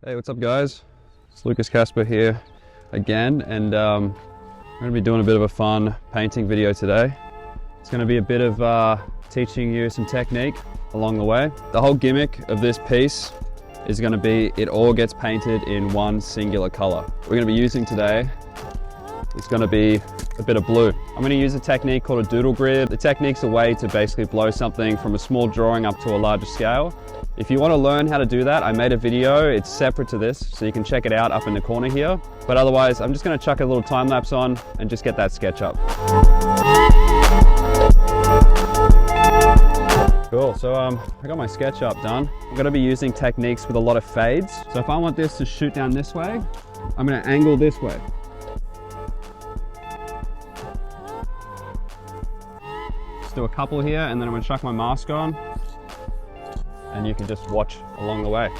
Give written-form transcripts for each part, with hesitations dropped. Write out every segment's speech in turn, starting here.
Hey, what's up guys? It's Lukas, Kasper here again, and I'm going to be doing a bit of a fun painting video today. It's going to be a bit of teaching you some technique along the way. The whole gimmick of this piece is going to be it all gets painted in one singular color. We're going to be using today is going to be a bit of blue. I'm going to use a technique called a doodle grid. The technique's a way to basically blow something from a small drawing up to a larger scale. If you want to learn how to do that, I made a video, it's separate to this, so you can check it out up in the corner here. But otherwise, I'm just going to chuck a little time lapse on and just get that sketch up. Cool, so I got my sketch up done. I'm going to be using techniques with a lot of fades. So if I want this to shoot down this way, I'm going to angle this way. Just do a couple here, and then I'm going to chuck my mask on. And you can just watch along the way.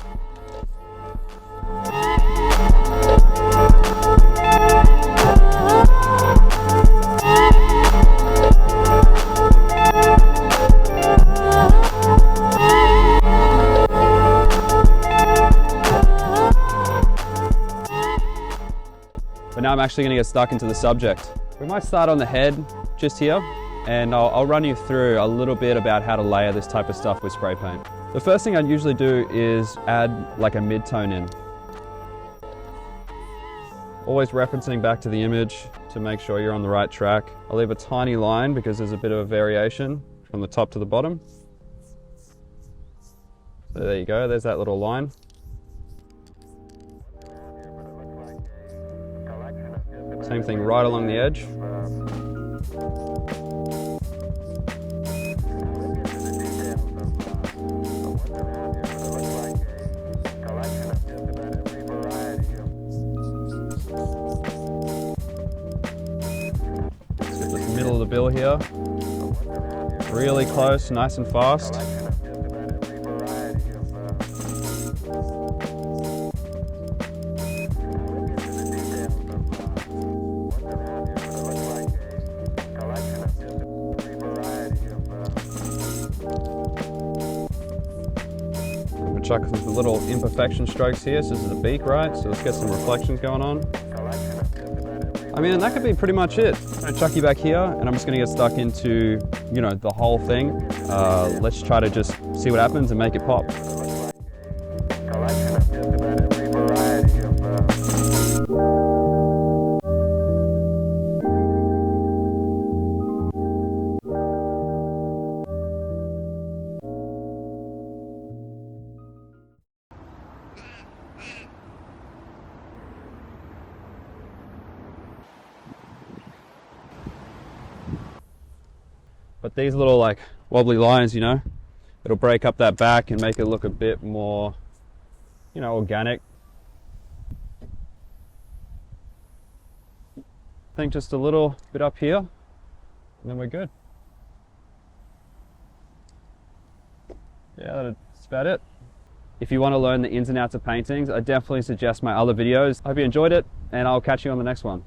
But now I'm actually going to get stuck into the subject. We might start on the head just here, and I'll run you through a little bit about how to layer this type of stuff with spray paint. The first thing I'd usually do is add like a mid-tone in. Always referencing back to the image to make sure you're on the right track. I'll leave a tiny line because there's a bit of a variation from the top to the bottom. So there you go, there's that little line. Same thing right along the edge. Middle of the bill here, really close, nice and fast. I'm going to chuck some little imperfection strokes here. So this is a beak, right? So let's get some reflections going on. I mean, and that could be pretty much it. I'm going to chuck you back here, and I'm just going to get stuck into, you know, the whole thing. Let's try to just see what happens and make it pop. But these little like wobbly lines, you know, it'll break up that back and make it look a bit more, you know, organic. I think just a little bit up here, and then we're good. Yeah, that's about it. If you want to learn the ins and outs of paintings, I definitely suggest my other videos. I hope you enjoyed it, and I'll catch you on the next one.